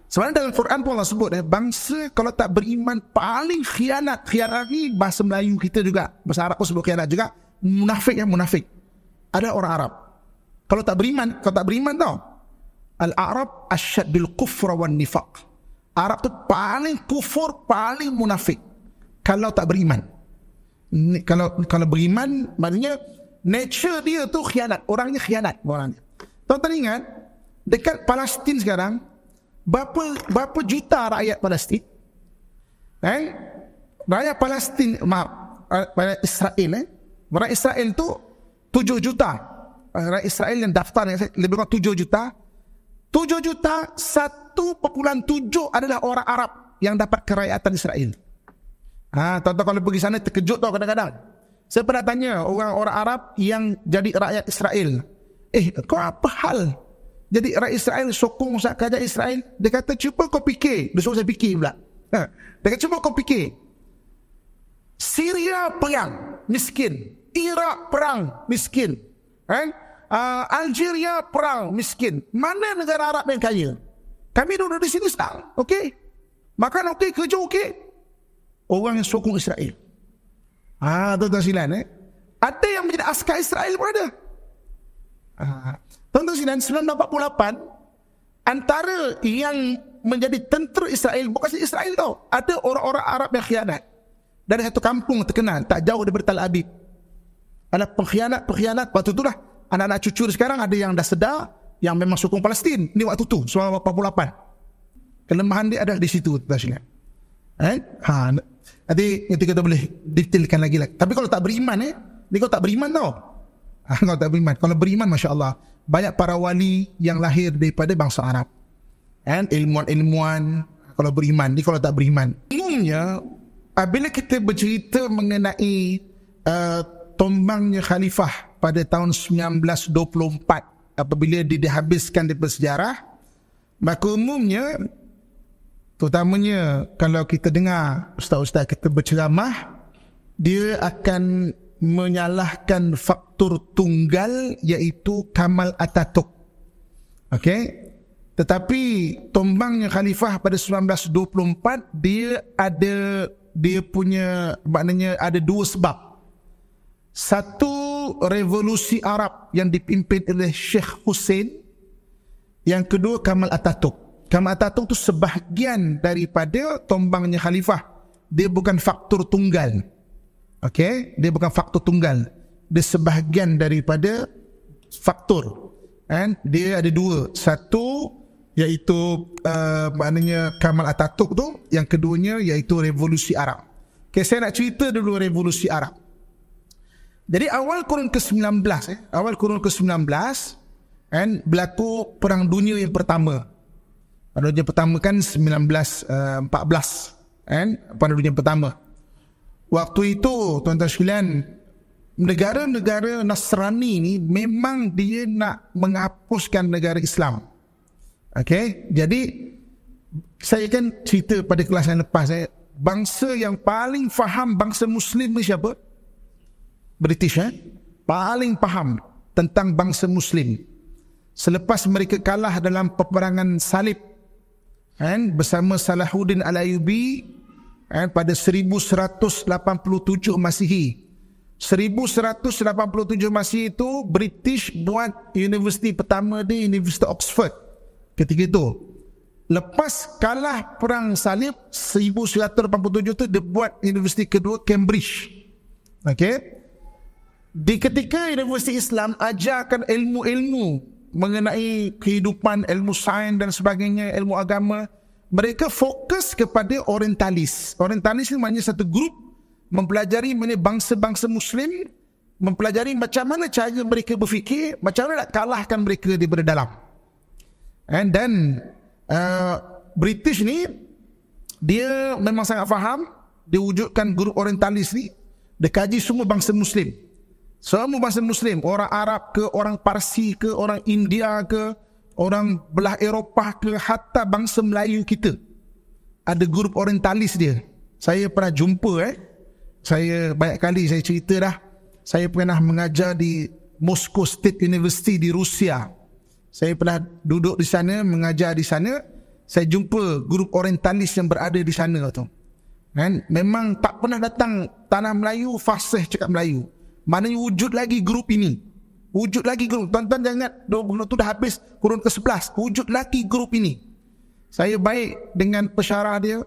Sebenarnya dalam Quran pun Allah sebut bangsa kalau tak beriman paling khianat. Khianat ni bahasa Melayu kita juga, bahasa Arab pun sebut khianat juga. Munafik, munafik. Ada orang Arab kalau tak beriman tau, Al-Arab asyad bil kufra wan nifaq. Arab tu paling kufur, paling munafik kalau tak beriman. Kalau beriman, maknanya nature dia tu khianat, orangnya khianat orangnya. Tuan-tuan ingat dekat Palestin sekarang berapa juta rakyat Palestin? Rakyat Palestin, rakyat Israel, rakyat Israel tu 7 juta. Rakyat Israel yang daftar lebih kurang 7 juta. 7 juta 1.7 adalah orang Arab yang dapat kerakyatan Israel. Tuan-tuan kalau pergi sana terkejut tau kadang-kadang. Saya pernah tanya orang-orang Arab yang jadi rakyat Israel, kau apa hal jadi rakyat Israel, sokong kerajaan Israel? Dia kata, cuba kau fikir. Dia suruh saya fikir pula. Dia kata, cuba kau fikir. Syria perang, miskin. Iraq perang, miskin. Algeria perang, miskin. Mana negara Arab yang kaya? Kami duduk di sini sekarang, okey? Makan okey, kerja okey. Orang yang sokong Israel. Tuan-tuan silan, ada yang menjadi askar Israel pun ada. Tuan-tuan silan, 1948, antara yang menjadi tentera Israel, bukan saja Israel tau, ada orang-orang Arab yang khianat. Dari satu kampung terkenal, tak jauh daripada Tel Aviv. Ada pengkhianat. Waktu itulah anak-anak cucu sekarang ada yang dah sedar, yang memang sokong Palestin. Ini waktu tu, 1948. Kelemahan dia ada di situ, tuan-tuan silan. Nanti kita boleh detailkan lagi. Tapi kalau tak beriman, ni kalau tak beriman tau. Kalau tak beriman. Kalau beriman, Masya Allah, banyak para wali yang lahir daripada bangsa Arab. Ilmuwan-ilmuwan kalau beriman. Ni kalau tak beriman. Umumnya, bila kita bercerita mengenai tombangnya khalifah pada tahun 1924, apabila dia dihabiskan daripada sejarah, maka umumnya, terutamanya kalau kita dengar ustaz-ustaz kita berceramah, dia akan menyalahkan faktor tunggal, iaitu Kamal Atatürk. Okey, tetapi tombangnya khalifah pada 1924 dia punya, maknanya ada dua sebab. Satu, revolusi Arab yang dipimpin oleh Sheikh Hussein. Yang kedua, Kamal Atatürk. Kamal Atatürk itu sebahagian daripada tombangnya khalifah. Dia bukan faktor tunggal. Okey, dia bukan faktor tunggal. Dia sebahagian daripada faktor. Dia ada dua. Satu iaitu maknanya Kamal Atatürk tu, yang keduanya iaitu revolusi Arab. Okey, saya nak cerita dulu revolusi Arab. Jadi awal kurun ke-19, berlaku Perang Dunia yang pertama. Perang Dunia pertama kan 1914, Perang Dunia pertama. Waktu itu, tuan-tuan sekalian, negara-negara Nasrani ni memang dia nak menghapuskan negara Islam. Okey, jadi saya kan cerita pada kelas yang lepas, bangsa yang paling faham bangsa Muslim ni siapa? British, paling faham tentang bangsa Muslim. Selepas mereka kalah dalam peperangan salib bersama Salahuddin Al-Ayyubi pada 1187 Masihi. 1187 Masihi itu British buat universiti pertama di Universiti Oxford ketika itu. Lepas kalah perang salib 1187 itu dia buat universiti kedua, Cambridge. Okey, di ketika Universiti Islam ajarkan ilmu-ilmu mengenai kehidupan, ilmu sains dan sebagainya, ilmu agama, mereka fokus kepada orientalis. Orientalis ni maknanya satu grup mempelajari mengenai bangsa-bangsa Muslim, mempelajari macam mana cara mereka berfikir, macam mana nak kalahkan mereka daripada dalam. Dan British ni dia memang sangat faham. Dia wujudkan grup orientalis ni. Dia kaji semua bangsa Muslim. Semua bangsa Muslim, orang Arab ke, orang Parsi ke, orang India ke, orang belah Eropah ke, hatta bangsa Melayu kita. Ada grup orientalis dia. Saya pernah jumpa, saya banyak kali saya cerita dah. Saya pernah mengajar di Moscow State University di Rusia. Saya pernah duduk di sana, mengajar di sana. saya jumpa grup orientalis yang berada di sana tu. Kan? Memang tak pernah datang tanah Melayu fasih cakap Melayu. Maknanya wujud lagi grup ini. Wujud lagi grup. Tuan-tuan jangan ingat tu dah habis kurun ke-11. Wujud lagi grup ini. Saya baik dengan pesyarah dia.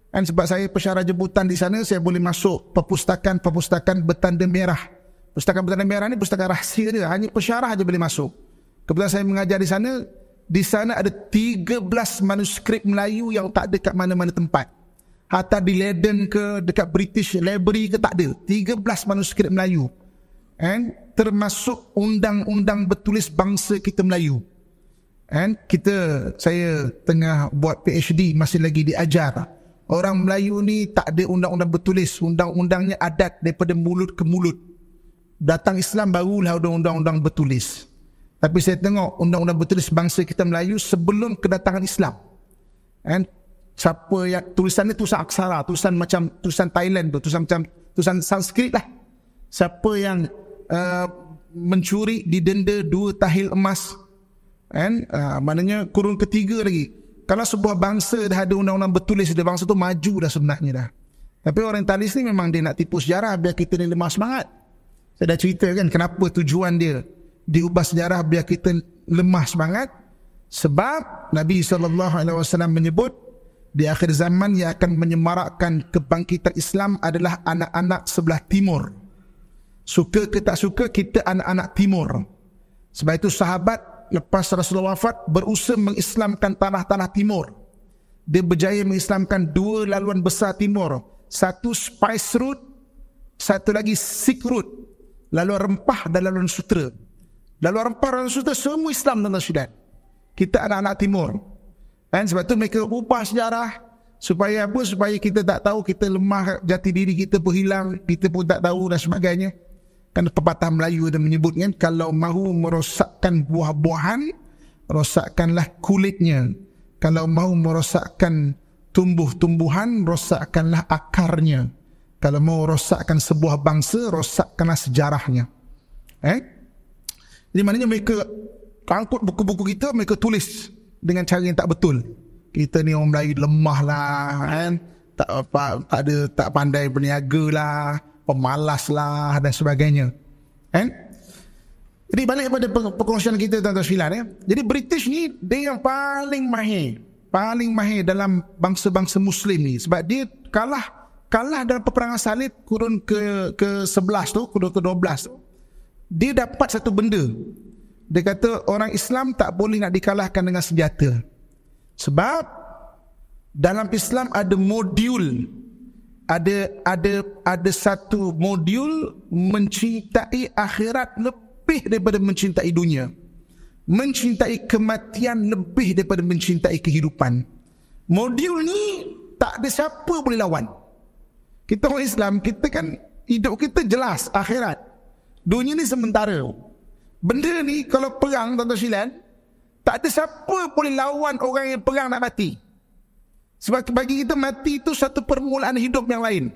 Dan sebab saya pesyarah jemputan di sana, saya boleh masuk perpustakaan bertanda merah. Pustakaan bertanda merah ni pustakaan rahsia dia. Hanya pesyarah aja boleh masuk. Kebetulan saya mengajar di sana. Di sana ada 13 manuskrip Melayu yang tak ada kat mana-mana tempat. Hatta di Leiden ke, dekat British Library ke, tak ada. 13 manuskrip Melayu. And termasuk undang-undang bertulis bangsa kita Melayu. And saya tengah buat PhD, masih lagi diajar. Orang Melayu ni tak ada undang-undang bertulis. Undang-undangnya adat daripada mulut ke mulut. Datang Islam barulah ada undang-undang bertulis. Tapi saya tengok undang-undang bertulis bangsa kita Melayu sebelum kedatangan Islam. And siapa yang tulisan ni tulisan aksara, tulisan macam tulisan Thailand tu, tulisan Sanskrit lah. Siapa yang mencuri didenda 2 tahil emas. And maknanya kurun ketiga lagi. Kalau sebuah bangsa dah ada undang-undang bertulis, dia bangsa tu maju dah sebenarnya dah. Tapi orientalis ni memang dia nak tipu sejarah biar kita ni lemah semangat. Saya dah cerita kan kenapa tujuan dia diubah sejarah biar kita lemah semangat. Sebab Nabi SAW menyebut di akhir zaman yang akan menyemarakkan kebangkitan Islam adalah anak-anak sebelah timur. Suka ke tak suka, kita anak-anak timur. Sebab itu sahabat lepas Rasulullah wafat berusaha mengislamkan tanah-tanah timur. Dia berjaya mengislamkan 2 laluan besar timur. Satu spice route, satu lagi Silk route. Laluan rempah dan laluan sutera. Laluan rempah dan sutera semua Islam dan Sudan. Kita anak-anak timur. Dan sebab tu mereka ubah sejarah. Supaya apa? Supaya kita tak tahu, kita lemah, jati diri kita pun hilang, kita pun tak tahu dan sebagainya. Kan pepatah Melayu ada menyebut kan, kalau mahu merosakkan buah-buahan, rosakkanlah kulitnya. Kalau mahu merosakkan tumbuh-tumbuhan, rosakkanlah akarnya. Kalau mahu rosakkan sebuah bangsa, rosakkanlah sejarahnya. Jadi maknanya mereka angkut buku-buku kita, mereka tulis dengan cara yang tak betul. Kita ni orang Melayu lemah lah, kan? Tak pandai berniaga lah, pemalas lah dan sebagainya. Jadi balik kepada perkongsian kita tuan-tuan sekalian. Jadi British ni dia yang paling mahir dalam bangsa-bangsa Muslim ni. Sebab dia kalah dalam peperangan salib kurun ke-11 tu, kurun ke-12 tu. Dia dapat satu benda. Dia kata orang Islam tak boleh nak dikalahkan dengan senjata. Sebab dalam Islam ada modul, ada satu modul mencintai akhirat lebih daripada mencintai dunia, mencintai kematian lebih daripada mencintai kehidupan. Modul ni tak ada siapa boleh lawan. Kita orang Islam, kita kan hidup kita jelas akhirat, dunia ni sementara. Benda ni kalau perang tuan-tuan sekalian, tak ada siapa boleh lawan orang yang perang nak mati. Sebab bagi kita mati itu satu permulaan hidup yang lain.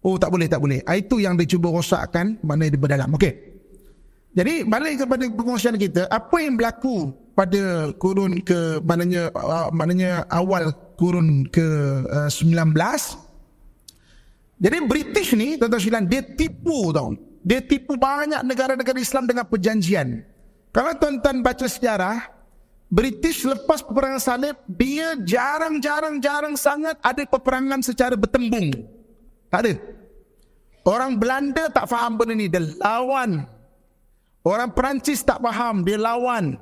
Oh tak boleh. Itu yang dia cuba rosakkan, maknanya dia berdalam. Okey. Jadi balik kepada perkongsian kita, apa yang berlaku pada kurun ke maknanya awal kurun ke 19. Jadi British ni tuan-tuan sekalian, dia tipu tau. Dia tipu banyak negara-negara Islam dengan perjanjian. Kalau tuan-tuan baca sejarah, British lepas peperangan salib, dia jarang sangat ada peperangan secara bertembung. Tak ada. Orang Belanda tak faham benda ni, dia lawan. Orang Perancis tak faham, dia lawan.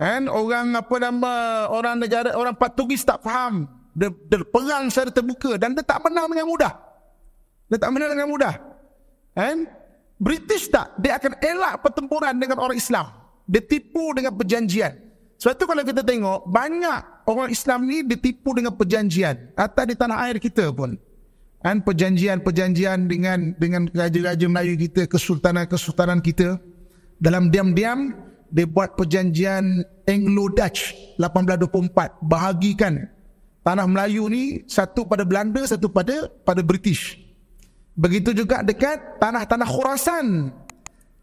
And orang Portugis tak faham, dia perang secara terbuka dan dia tak menang dengan mudah. And British tak, dia akan elak pertempuran dengan orang Islam. Dia tipu dengan perjanjian. Sebab tu kalau kita tengok, banyak orang Islam ni ditipu dengan perjanjian. Atau di tanah air kita pun. Dan perjanjian dengan raja-raja Melayu kita, kesultanan kita. Dalam diam-diam, dia buat perjanjian Anglo-Dutch 1824. Bahagikan tanah Melayu ni, satu pada Belanda, satu pada British. Begitu juga dekat tanah-tanah Khurasan.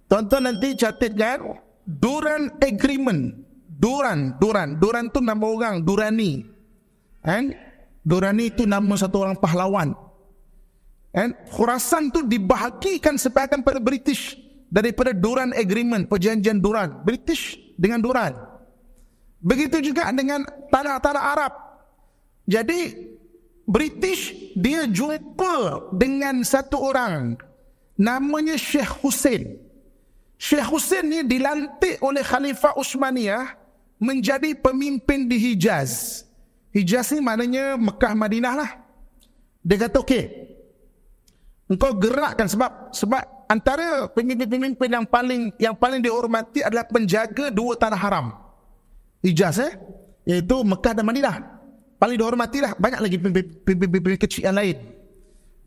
Tuan-tuan nanti catatkan Durand Agreement. Duran tu nama orang, Durani. Durani itu nama satu orang pahlawan. Khurasan tu dibahagikan sebahagian pada British daripada Duran Agreement, perjanjian Duran. British dengan Duran. Begitu juga dengan tanah-tanah Arab. Jadi British dia jumpa dengan satu orang namanya Syekh Hussein. Syekh Hussein ni dilantik oleh Khalifah Uthmaniyah menjadi pemimpin di Hijaz. Hijaz ni maknanya Mekah, Madinah lah. Dia kata okey, engkau gerakkan sebab antara pemimpin-pemimpin yang paling dihormati adalah penjaga dua tanah haram. Hijaz iaitu Mekah dan Madinah. Paling dihormati lah. Banyak lagi pemimpin kecil yang lain.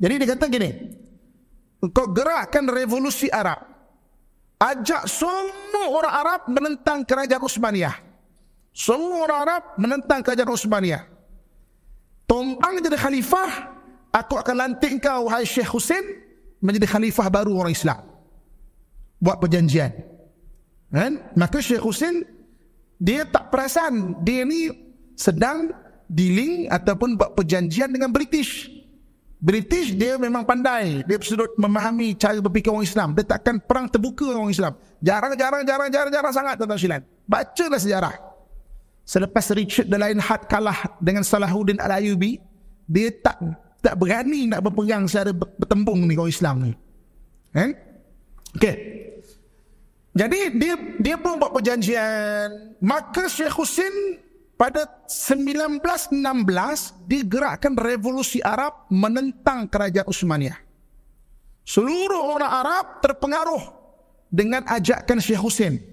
Jadi dia kata gini, engkau gerakkan revolusi Arab. Ajak semua orang Arab menentang kerajaan Uthmaniyah. Semua orang Arab menentang kerajaan Uthmaniyah. Tombang jadi khalifah, aku akan lantik kau, wahai Syekh Hussein, menjadi khalifah baru orang Islam. Buat perjanjian. Maka Syekh Hussein, dia tak perasan dia ni sedang dealing ataupun buat perjanjian dengan British. British dia memang pandai. Dia sudut memahami cara berfikir orang Islam. Dia takkan perang terbuka orang Islam. Jarang sangat, tuan-tuan sekalian. Bacalah sejarah. Selepas Richard the Lionheart kalah dengan Salahuddin Al-Ayyubi, dia tak berani nak berperang secara bertembung ni orang Islam ni. Okey. Jadi dia pun buat perjanjian. Maka Syekh Hussein pada 1916 digerakkan revolusi Arab menentang kerajaan Uthmaniyah. Seluruh orang Arab terpengaruh dengan ajakan Syekh Hussein.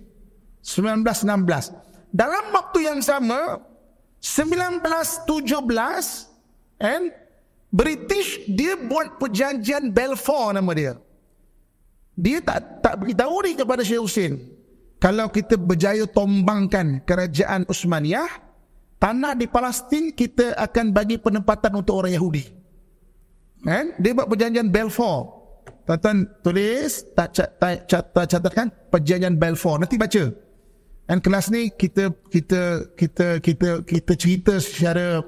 1916. Dalam waktu yang sama, 1917, British dia buat perjanjian Balfour nama dia. Dia tak beritahu ni kepada Syekh Hussein, kalau kita berjaya tombangkan kerajaan Uthmaniyah, tanah di Palestin kita akan bagi penempatan untuk orang Yahudi. Dia buat perjanjian Balfour. Tuan-tuan tulis, catatkan perjanjian Balfour. Nanti baca. Dan kelas ni kita cerita secara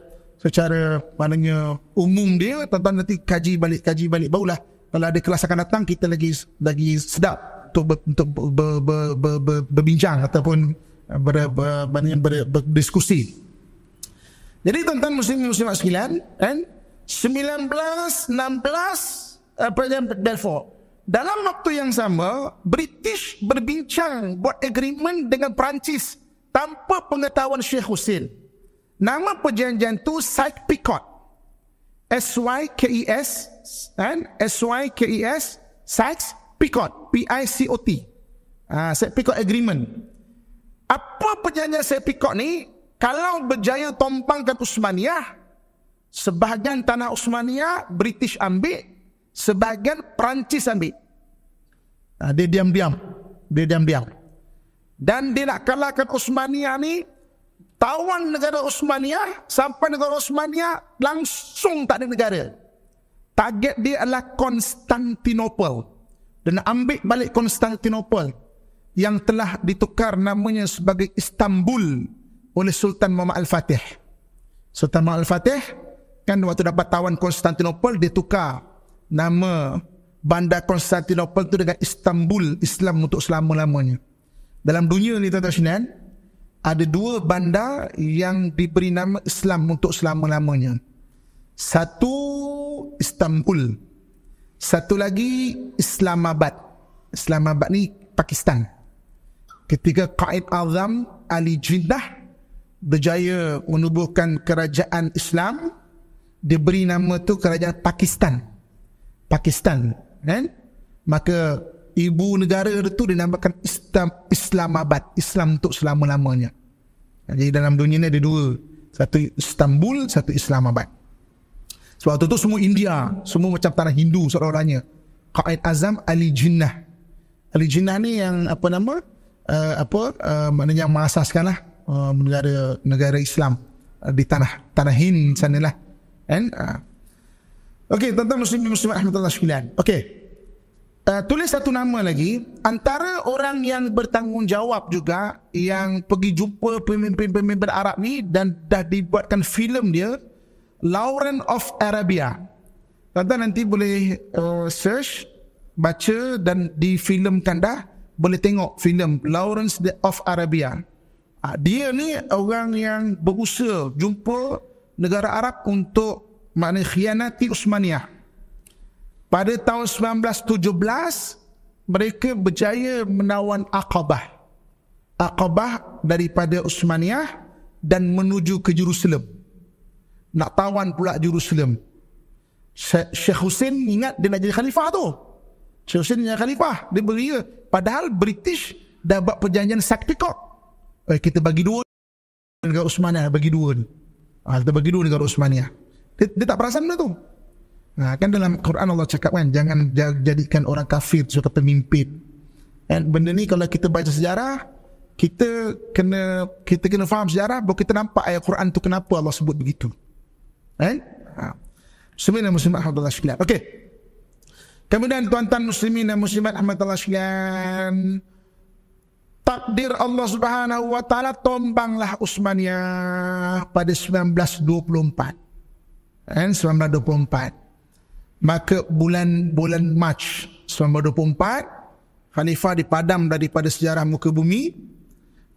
maknanya umum dia. Tuan-tuan nanti kaji balik barulah kalau ada kelas akan datang kita lagi sedap untuk berbincang ataupun berdiskusi. Jadi tuan-tuan muslimat sekalian, 1916 perjanjian Balfour. Dalam waktu yang sama, British berbincang buat agreement dengan Perancis tanpa pengetahuan Syekh Hussein. Nama perjanjian tu Sykes-Picot. S-Y-K-E-S Sykes-Picot, P-I-C-O-T. Sykes-Picot Agreement. Apa perjanjian Sykes-Picot ni? Kalau berjaya tombangkan Uthmaniyah, sebahagian tanah Uthmaniyah British ambil, sebahagian Perancis ambil. Dia diam-diam. Dan dia nak kalahkan Uthmaniyah ni, tawan negara Uthmaniyah, sampai negara Uthmaniyah langsung tak ada negara. Target dia adalah Konstantinopel. Dan ambil balik Konstantinopel yang telah ditukar namanya sebagai Istanbul oleh Sultan Muhammad Al-Fatih. Sultan Muhammad Al-Fatih kan waktu dapat tawan Konstantinopel, dia tukar nama bandar Konstantinopel tu dengan Istanbul, Islam untuk selama-lamanya. Dalam dunia ni tuan-tuan sekalian, ada dua bandar yang diberi nama Islam untuk selama-lamanya. Satu Istanbul, satu lagi Islamabad. Islamabad ni Pakistan. Ketika Qaid Azam Ali Jinnah berjaya menubuhkan kerajaan Islam, diberi nama tu kerajaan Pakistan. Maka ibu negara itu dinamakan Islamabad, Islam untuk selama-lamanya. Jadi dalam dunia ni ada dua, satu Istanbul, satu Islamabad. Sebab itu semua India, semua macam tanah Hindu seolah-olahnya. Qaid Azam Ali Jinnah. Ali Jinnah ni yang maknanya yang mengasaskan lah negara Islam di tanah Hind sanalah. Okey, tuan-tuan muslimin muslimat rahmatullah sekalian. Okey. tulis satu nama lagi, antara orang yang bertanggungjawab juga yang pergi jumpa pemimpin-pemimpin Arab ni dan dah dibuatkan filem dia, Lawrence of Arabia. Tuan-tuan nanti boleh search, baca dan difilmkan dah, boleh tengok filem Lawrence of Arabia. Dia ni orang yang berusaha jumpa negara Arab untuk maknanya khianati Uthmaniyah. Pada tahun 1917 mereka berjaya menawan Aqabah daripada Uthmaniyah dan menuju ke Jerusalem. Nak tawan pula Jerusalem. Syekh Hussein ingat dia nak jadi khalifah tu. Syekh Hussein jadi khalifah, dia beria. Padahal British dah buat perjanjian Sykes-Picot. Kita bagi dua negara Uthmaniyah, bagi dua ni. Kita bagi dua negara Uthmaniyah. Dia tak perasan benda tu. Kan dalam Quran Allah cakap kan, jangan jadikan orang kafir sebagai pemimpin. Dan benda ni kalau kita baca sejarah, kita kena faham sejarah, baru kita nampak ayat Quran tu kenapa Allah sebut begitu. Muslimin dan muslimat rahmatullah sekalian. Okey. Kemudian tuan-tuan muslimin dan muslimat rahmatullah sekalian, takdir Allah Subhanahu wa taala, tombanglah Uthmaniyah pada 1924. 1924. Maka bulan Mac 1924 khalifah dipadam daripada sejarah muka bumi.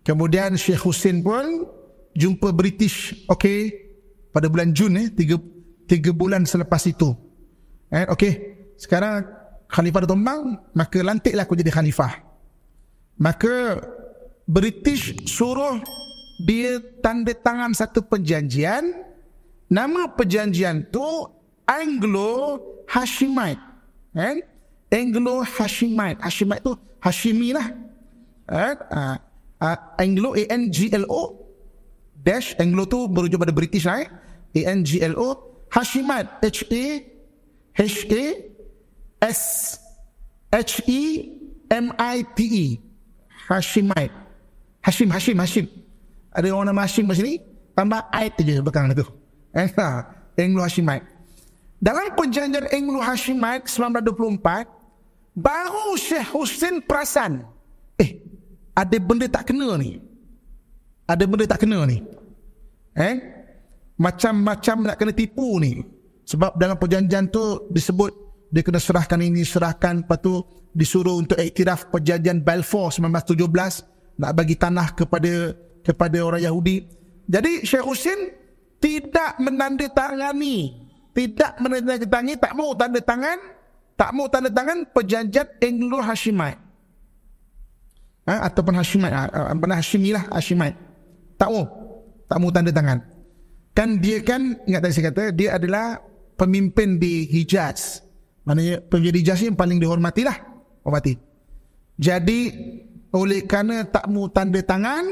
Kemudian Syekh Hussein pun jumpa British, okey, pada bulan Jun, 3 bulan selepas itu. Okey, sekarang khalifah dah tombang, maka lantiklah aku jadi khalifah. Maka British suruh dia tanda tangan satu perjanjian. Nama perjanjian tu Anglo-Hashimite. Anglo-Hashimite. Hashimite tu Hashimi lah. Anglo, A-N-G-L-O dash, Anglo tu merujuk pada British lah. A-N-G-L-O, Hashimite, H-A-S-H-E-M-I-T-E, Hashimite. Hashim. Ada orang nama Hashim kat sini, tambah ait je belakang tu. Anglo-Hashimite. Dalam perjanjian Anglo-Hashimite 1924, baru Syekh Hussein perasan, ada benda tak kena ni. Macam-macam nak kena tipu ni. Sebab dalam perjanjian tu disebut dia kena serahkan ini, serahkan, lepas tu disuruh untuk iktiraf perjanjian Balfour 1917, nak bagi tanah kepada orang Yahudi. Jadi Syekh Hussein tidak menandatangani, tak mau tanda tangan perjanjian Anglo-Hashimite. Ataupun Hashimite, Hashimi lah, Hashimite. Tak mau tanda tangan. Kan dia kan, ingat tadi saya kata, dia adalah pemimpin di Hijaz. Maknanya pemimpin di Hijaz yang paling dihormati lah. Jadi, oleh kerana tak mau tanda tangan,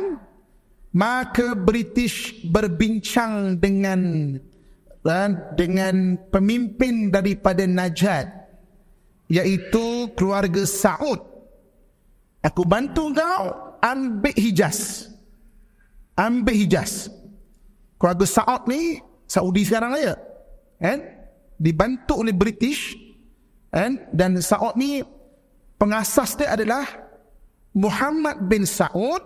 maka British berbincang dengan pemimpin daripada Najd, iaitu keluarga Saud. Aku bantu kau ambil Hijaz. Keluarga Saud ni Saudi sekarang aja, dibantu oleh British, dan Saud ni pengasas dia adalah Muhammad bin Saud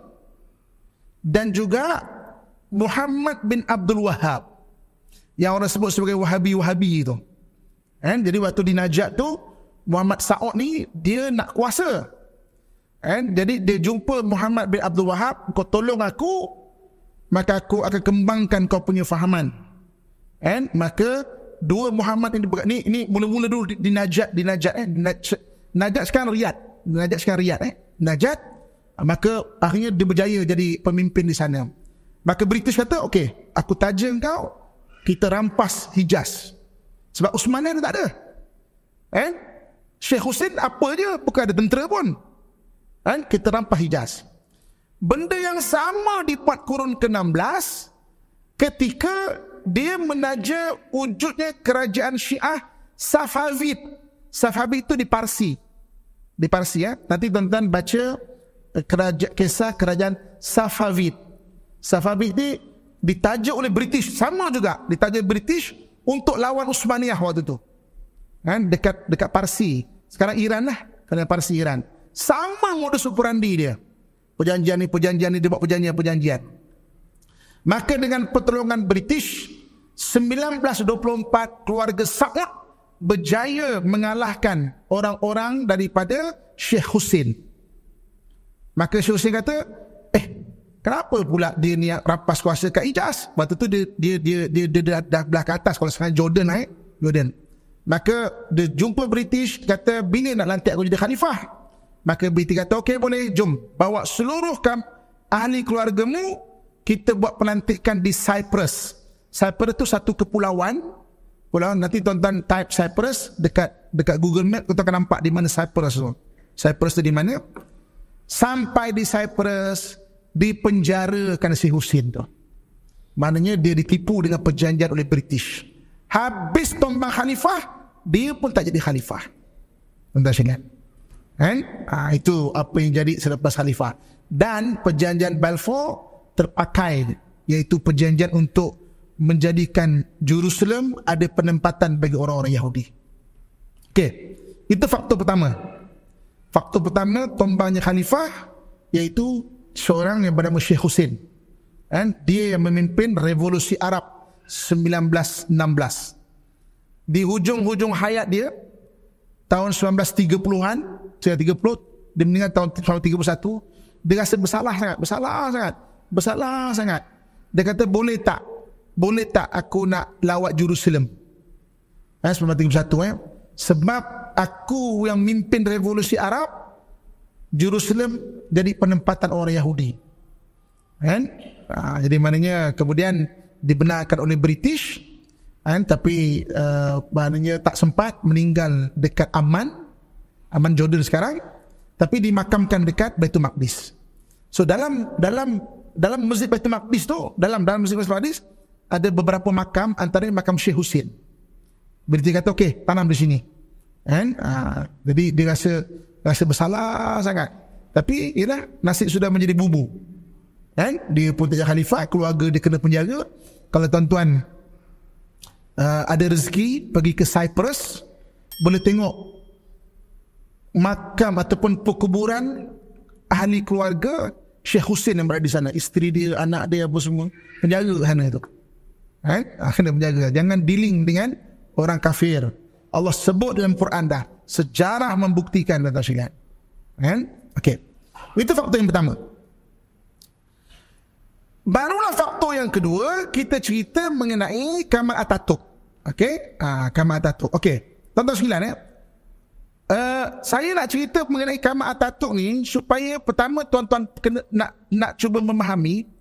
dan juga Muhammad bin Abdul Wahab, yang orang sebut sebagai Wahabi itu. Jadi waktu di Najd tu, Muhammad Saud ni dia nak kuasa. Jadi dia jumpa Muhammad bin Abdul Wahab, kau tolong aku, maka aku akan kembangkan kau punya fahaman. Maka dua Muhammad ini mula-mula dulu di Najd. Najd sekarang Riyadh. Najd. Maka akhirnya dia berjaya jadi pemimpin di sana. Maka British kata, okey, aku taja kau, kita rampas Hijaz. Sebab Uthmaniyah tak ada. Syekh Hussein apa je, bukan ada tentera pun. Kita rampas Hijaz. Benda yang sama dibuat kurun ke-16 ketika dia menaja wujudnya kerajaan Syiah Safavid. Safavid itu di Parsi. Nanti tuan-tuan baca kisah kerajaan Safavid. Safavid ni ditaja oleh British, sama juga ditaja British untuk lawan Uthmaniyah waktu tu. Dekat Parsi. Sekarang Iran lah. kerana parsiran. Sama modus operandi dia. Perjanjian ni dia buat perjanjian. Maka dengan pertolongan British, 1924 keluarga Saud berjaya mengalahkan orang-orang daripada Sheikh Hussein. Maka Sheikh Hussein kata, kenapa pula dia ni rampas kuasa kat Hijaz? Waktu tu dia dah belah ke atas, kalau sekarang Jordan. Maka dia jumpa British, kata bila nak lantik aku jadi khalifah? Maka British kata okey boleh, jom bawa seluruh ahli keluargamu, kita buat pelantikan di Cyprus. Cyprus tu satu kepulauan. Nanti tuan-tuan type Cyprus dekat Google Map, kita akan nampak di mana Cyprus tu. Cyprus tu di mana? Sampai di Cyprus, dipenjarakan si Husin tu. Maknanya dia ditipu dengan perjanjian oleh British. Habis tumbang khalifah, dia pun tak jadi khalifah. Tuan-tuan sekalian. Itu apa yang jadi selepas khalifah. Dan perjanjian Balfour terpakai, iaitu perjanjian untuk menjadikan Jerusalem ada penempatan bagi orang-orang Yahudi. Okey, itu faktor pertama. Faktor pertama tumbangnya khalifah, iaitu seorang yang bernama Sheikh Hussein. Dia yang memimpin revolusi Arab 1916. Di hujung-hujung hayat dia, tahun 1930-an, dia meninggal tahun 1931, dia rasa bersalah sangat. Dia kata, boleh tak aku nak lawat Jerusalem 1931, sebab aku yang mimpin revolusi Arab, Jerusalem jadi penempatan orang Yahudi. Jadi maknanya kemudian dibenarkan oleh British, tapi maknanya tak sempat, meninggal dekat Amman Jordan sekarang, tapi dimakamkan dekat Baitul Maqdis. So dalam Masjid Baitul Maqdis tu, dalam Masjid Baitul Maqdis ada beberapa makam, antaranya makam Sheikh Hussein. British kata okey, tanam di sini. Jadi dia rasa bersalah sangat. Tapi ialah nasib sudah menjadi bubu. Dia pun tak jadi khalifah, keluarga dia kena penjara. Kalau tuan-tuan ada rezeki pergi ke Cyprus, boleh tengok makam ataupun perkuburan ahli keluarga Sheikh Hussein yang berada di sana. Isteri dia, anak dia, apa semua penjaga sana tu. Kena penjaga. Jangan dealing dengan orang kafir. Allah sebut dalam Quran dah, sejarah membuktikan dan tak. Okey, itu faktor yang pertama. Barulah faktor yang kedua, kita cerita mengenai Kamal Atatürk. Okey, Kamal Atatürk. Okey, tuan-tuan sekalian, saya nak cerita mengenai Kamal Atatürk ni supaya pertama tuan-tuan kena nak cuba memahami.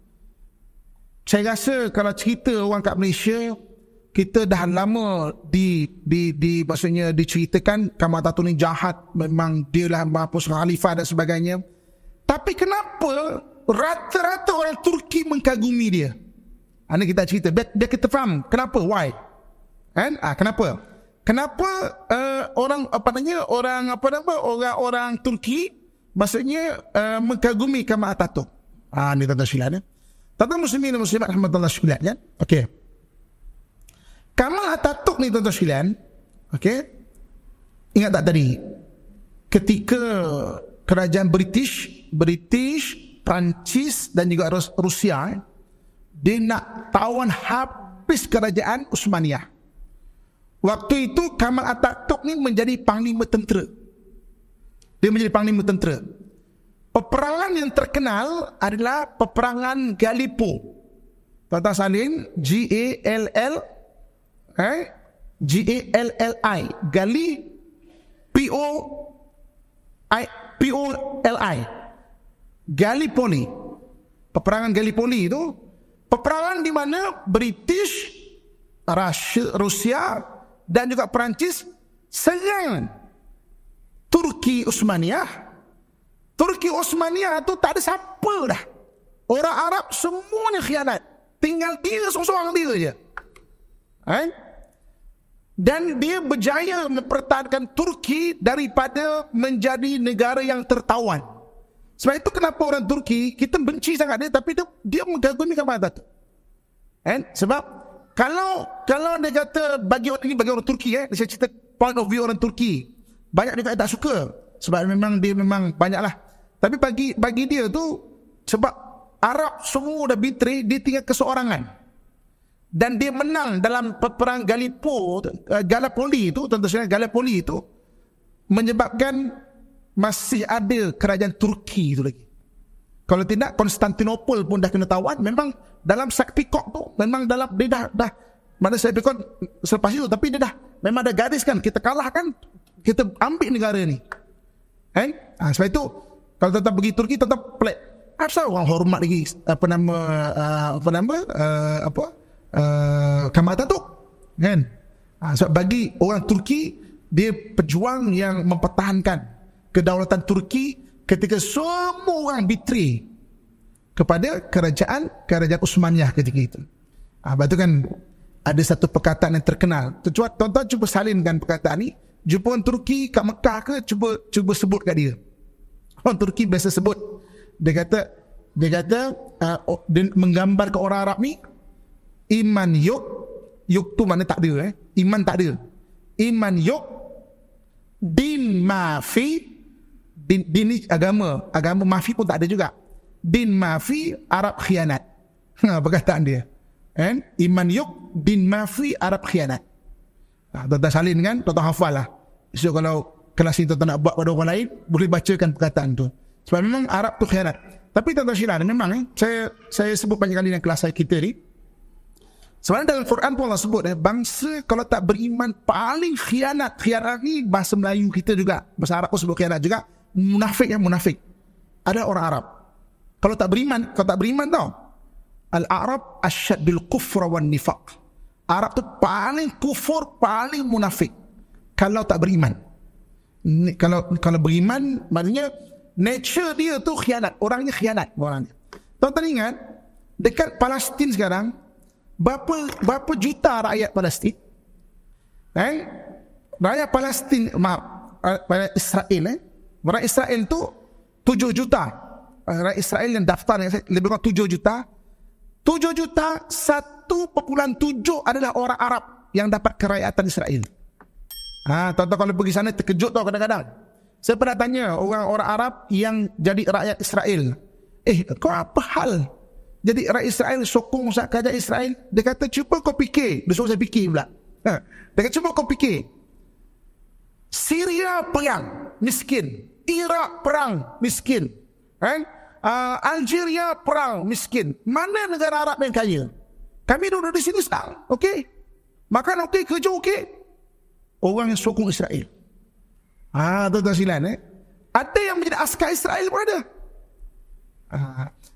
Saya rasa kalau cerita orang kat Malaysia, kita dah lama maksudnya diceritakan Kamal Atatürk ni jahat, memang dia lah mampus khalifah dan sebagainya. Tapi kenapa rata-rata orang Turki mengkagumi dia? Ini kita cerita biar kita faham kenapa, why. Kenapa orang Turki maksudnya mengkagumi Kamal Atatürk. Ini tuan-tuan sekalian. Tuan-tuan muslimin dan muslimat rahmatullah sekalian, okey. Kamal Atatürk ni tuan-tuan sekalian, okey. Ingat tak tadi ketika kerajaan British, Perancis dan juga Rusia, dia nak tawan habis kerajaan Uthmaniyah. Waktu itu Kamal Atatürk ni menjadi panglima tentera. Dia menjadi panglima tentera. Peperangan yang terkenal adalah peperangan Gallipoli. Tuan-tuan salin, G-A-L-L-I, Gali, P-O-L-I, Gallipoli. Peperangan Gallipoli itu peperangan di mana British, Rusia dan juga Perancis serang Turki Uthmaniyah. Turki Uthmaniyah tu tak ada siapa dah. Orang Arab semuanya khianat. Tinggal dia seorang dia je. Dan dia berjaya mempertahankan Turki daripada menjadi negara yang tertawan. Sebab itu kenapa orang Turki, kita benci sangat dia, tapi dia mengagumi Kamal Atatürk. Sebab kalau dia kata bagi orang Turki, saya cerita point of view orang Turki, banyak dia tak suka. Sebab memang dia memang banyak lah. Tapi bagi dia tu, sebab Arab semua dah betray, dia tinggal keseorangan. Dan dia menang dalam perang Gallipoli itu, tuan-tuan, Gallipoli itu menyebabkan masih ada kerajaan Turki itu lagi. Kalau tidak, Konstantinopel pun dah kena tawan. Memang dalam Saktikok tu, memang dalam dia dah mana saya pikir selepas itu, tapi dia dah memang dah gariskan, kita kalahkan, kita ambil negara ni. Sebab itu kalau tetap pergi Turki tetap pelik. Asal orang hormat lagi Kemal Atatürk, kan? Sebab bagi orang Turki, dia pejuang yang mempertahankan kedaulatan Turki ketika semua orang betray kepada kerajaan Uthmaniyah ketika itu. Sebab itu kan ada satu perkataan yang terkenal. Tuan-tuan cuba salinkan perkataan ni. Jumpa orang Turki kat Mekah ke, cuba sebut kat dia. Orang Turki biasa sebut. Dia kata dia menggambar ke orang Arab ni, iman yuk tu mana tak ada, iman tak ada. Iman yuk, din mafi, din ni agama mafi pun tak ada juga. Din mafi, Arab khianat. Perkataan dia. Iman yuk, din mafi, Arab khianat. Tuan-tuan salin kan, tuan-tuan hafal lah. So kalau kelas ni tuan-tuan nak buat pada orang lain, boleh bacakan perkataan tu. Sebab memang Arab tu khianat. Tapi tuan-tuan silap, memang saya sebut banyak kali dalam kelas kita ni, sebenarnya dalam Quran pun Allah sebut, bangsa kalau tak beriman paling khianat ni bahasa Melayu kita juga, bahasa Arab pun sebut khianat juga, munafik. Ada orang Arab kalau tak beriman tau, Al-Arab asyad bil kufra wan nifaq. Arab tu paling kufur, paling munafik kalau tak beriman. Kalau beriman, maknanya nature dia tu khianat, orangnya khianat orangnya. Tuan-tuan ingat dekat Palestin sekarang berapa juta rakyat Palestin? Rakyat Palestin, rakyat Israel, rakyat Israel tu 7 juta. Rakyat Israel yang daftar lebih kurang 7 juta. 7 juta 1.7 adalah orang Arab yang dapat kerakyatan Israel. Tuan-tuan kalau pergi sana terkejut tau kadang-kadang. Saya pernah tanya orang-orang Arab yang jadi rakyat Israel, kau apa hal jadi rakyat Israel, sokong kerajaan Israel? Dia kata, cuba kau fikir. Dia suruh saya fikir pula. Dia kata, cuba kau fikir. Syria perang, miskin. Iraq perang, miskin. Algeria perang, miskin. Mana negara Arab yang kaya? Kami duduk di sini sekarang, okey? Makan okey, kerja okey. Orang yang sokong Israel. Tuan-tuan silan, ada yang menjadi askar Israel pun ada.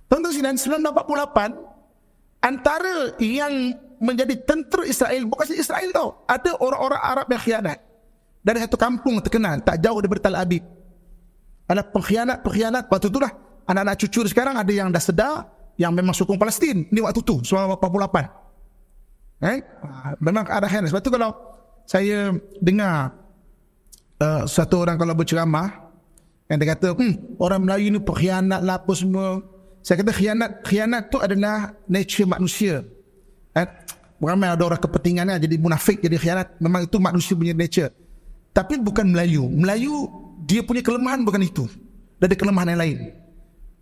Tuan-tuan silan, 1948, antara yang menjadi tentera Israel, bukan saja Israel tau, ada orang-orang Arab yang khianat. Dari satu kampung terkenal, tak jauh daripada Tel Aviv. Ada pengkhianat, waktu itulah anak-anak cucu sekarang ada yang dah sedar, yang memang sokong Palestin. Ini waktu tu, 1948. Memang ada khianat. Sebab tu kalau saya dengar satu orang kalau berceramah yang dia kata, orang Melayu ni pengkhianat lah apa semua. Saya kata khianat tu adalah nature manusia. Ramai ada orang kepentingannya jadi munafik, jadi khianat. Memang itu manusia punya nature. Tapi bukan Melayu. Melayu dia punya kelemahan bukan itu. Dia ada kelemahan yang lain.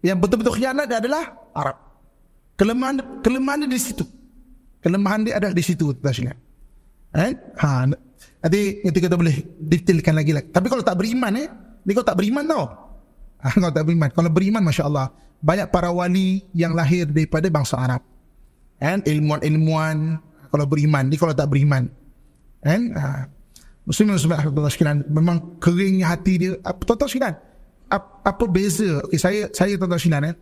Yang betul-betul khianat dia adalah Arab. Kelemahan dia di situ. Kelemahan dia ada di situ. Nanti kita boleh detailkan lagi lah. Tapi kalau tak beriman ni kau tak beriman tau. Kau tak beriman. Kalau beriman, Masya Allah, banyak para wali yang lahir daripada bangsa Arab. Ilmuwan-ilmuwan kalau beriman. Ni kalau tak beriman. Muslimin subhanahu sekalian, memang keringnya hati dia. Tuan-tuan sekalian, apa beza? Okay, saya tuan-tuan sekalian,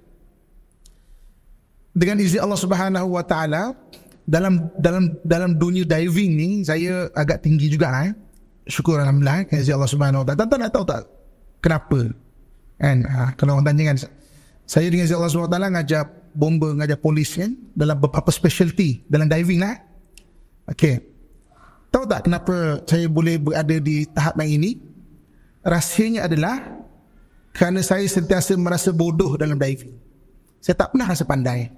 dengan izin Allah Subhanahu wa taala, dalam dunia diving ni saya agak tinggi juga lah. Syukur alhamdulillah dengan izin Allah Subhanahu wa taala. Tuan-tuan nak tahu tak kenapa? Kalau orang tanya kan, saya dengan izin Allah Subhanahu wa taala ngajar bomber, ngajar polis kan, dalam beberapa specialty dalam diving lah. Okey. Tahu tak kenapa saya boleh berada di tahap yang ini? Rahsianya adalah kerana saya sentiasa merasa bodoh dalam diving. Saya tak pernah rasa pandai.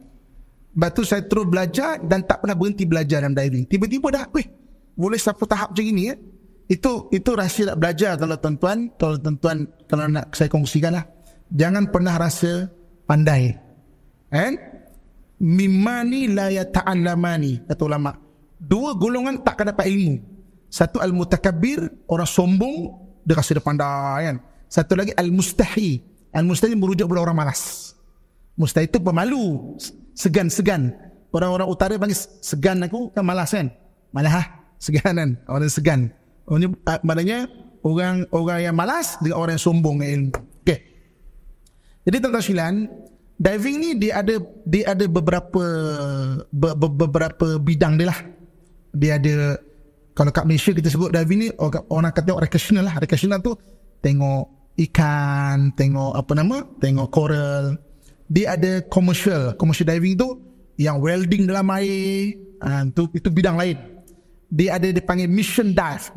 Sebab tu saya terus belajar dan tak pernah berhenti belajar dalam diving. Tiba-tiba dah, boleh sampai tahap macam ini Itu rahsia nak belajar kalau tuan-tuan, kalau nak saya kongsikan lah. Jangan pernah rasa pandai. Mimani la yata'allamani, kata ulama. Dua golongan tak akan dapat ilmu. Satu al-mutakabbir, orang sombong, dia rasa dia pandai kan. Satu lagi al-mustahi. Al-mustahi merujuk kepada orang malas. Mustahi itu pemalu, segan. Orang-orang utara panggil segan aku kan malas kan. Malah segan kan, orang segan. Maknanya orang yang malas dengan orang yang sombong dengan ilmu. Okey. Jadi tuan-tuan sekalian, diving ni dia ada beberapa bidang dia lah. Dia ada, kalau kat Malaysia kita sebut diving ni, orang kata recreational lah. Recreational tu tengok ikan, tengok coral. Dia ada commercial diving tu yang welding dalam air, itu bidang lain. Dia dipanggil mission dive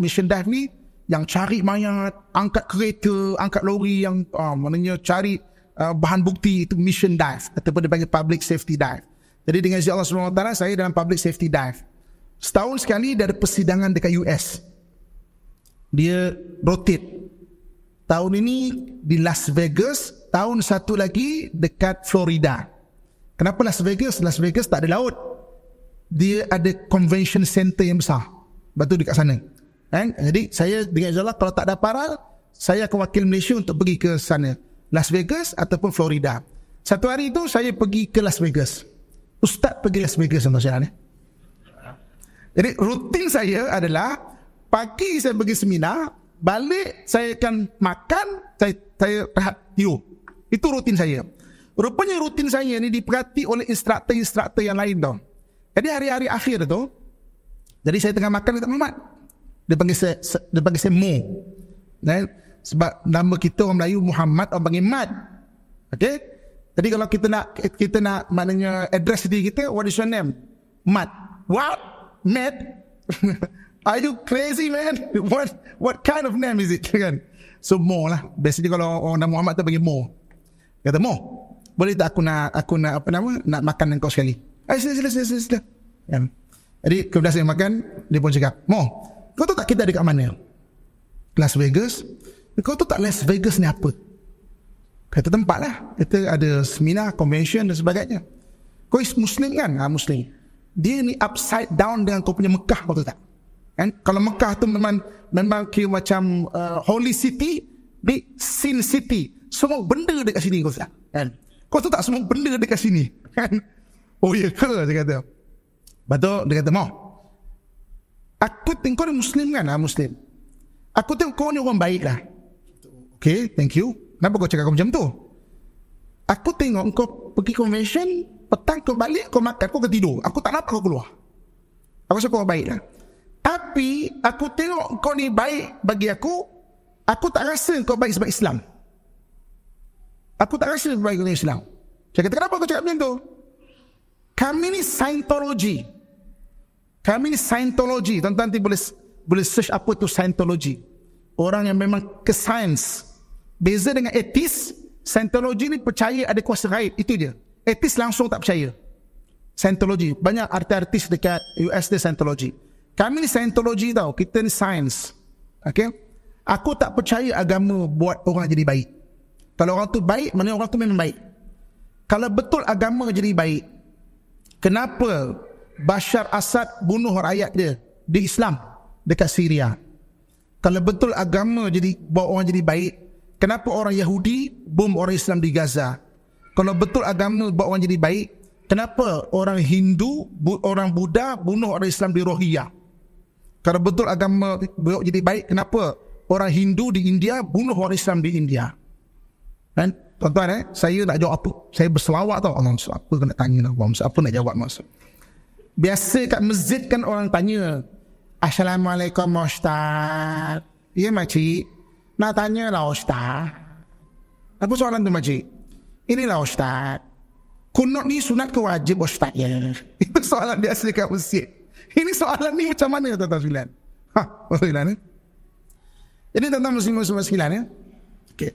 ni yang cari mayat, angkat kereta, angkat lori yang maknanya cari bahan bukti, itu mission dive, ataupun dipanggil public safety dive. Jadi dengan izin Allah SWT, saya dalam public safety dive. Setahun sekali dia ada persidangan dekat US. Dia rotate. Tahun ini di Las Vegas, tahun satu lagi dekat Florida. Kenapa Las Vegas? Las Vegas tak ada laut. Dia ada convention center yang besar. Batu dekat sana. Jadi saya dengan izin Allah, kalau tak ada paral, saya akan wakil Malaysia untuk pergi ke sana. Las Vegas ataupun Florida. Satu hari itu saya pergi ke Las Vegas. Ustaz pergi Las Vegas tuan-tuan. Jadi rutin saya adalah pagi saya pergi seminar, balik saya akan makan, saya rehat tidur. Itu rutin saya. Rupanya rutin saya ni diperhati oleh instruktor yang lain tau. Jadi hari-hari akhir tu, jadi saya tengah makan dekat Muhammad. Dia panggil saya Mo. Sebab nama kita orang Melayu Muhammad, orang panggil Mat. Okay? Jadi kalau kita nak maknanya address diri kita, what is your name? Mat. What? Mat? Are you crazy, man? What kind of name is it? So Mo lah. Biasanya kalau orang nama Muhammad tu panggil Mo. Kata Mo, boleh tak aku nak nak makan dengan kau sekali? Sila. Jadi kemudian saya makan, dia pun cakap, Mo, kau tahu tak kita ada kat mana? Las Vegas. Kau tahu tak Las Vegas ni apa? Kata tempat lah. Kita ada seminar, convention dan sebagainya. Kau is Muslim kan? Muslim. Dia ni upside down dengan kau punya Mekah, kau tahu tak? Kalau Mekah tu memang kira macam holy city, di sin city. Semua benda dekat sini, kau tahu tak? Kau tahu tak semua benda dekat sini? Oh ya ke? Dia kata. Betul, dia kata, Mau, aku tengok kau ni Muslim kan? Muslim. Aku tengok kau ni orang baik lah. Okay, thank you. Kenapa kau cakap macam tu? Aku tengok kau pergi convention, petang kau balik, kau makan, kau tidur. Aku tak nampak kau keluar. Aku rasa kau baik lah. Tapi aku tengok kau ni baik bagi aku tak rasa kau baik sebab Islam. Aku tak rasa kau baik sebab Islam. Saya kata, kenapa kau cakap macam tu? Kami ni Scientology. Tuan-tuan nanti boleh search apa tu Scientology. Orang yang memang ke sains. Beza dengan etis, Scientology ni percaya ada kuasa gaib. Itu je. Etis langsung tak percaya. Scientology. Banyak artis-artis dekat US dia Scientology. Kami ni Scientology tau. Kita ni sains. Okay? Aku tak percaya agama buat orang jadi baik. Kalau orang tu baik, maknanya orang tu memang baik. Kalau betul agama jadi baik, kenapa Bashar Assad bunuh rakyat dia di Islam dekat Syria? Kalau betul agama buat orang jadi baik, kenapa orang Yahudi bom orang Islam di Gaza? Kalau betul agama buat orang jadi baik, kenapa orang Hindu, orang Buddha bunuh orang Islam di Rohingya? Kalau betul agama buat jadi baik, kenapa orang Hindu di India bunuh orang Islam di India? Kan? Tuan-tuan, saya nak jawab apa? Saya berselawat tau. Allah, apa kau nak tanya lah? Apa nak jawab maksud? Biasa kat masjid kan orang tanya, Assalamualaikum Ustaz. Ya makcik, nak tanya lah Ustaz. Apa soalan tu makcik? Inilah Ustaz, kunut ni sunat ke wajib Ustaz ya? Itu soalan biasa kat masjid. Ini soalan ni macam mana tuan-tuan sekalian? Sekalian. Jadi tuan-tuan muslim-muslim sekalian ya. Okay.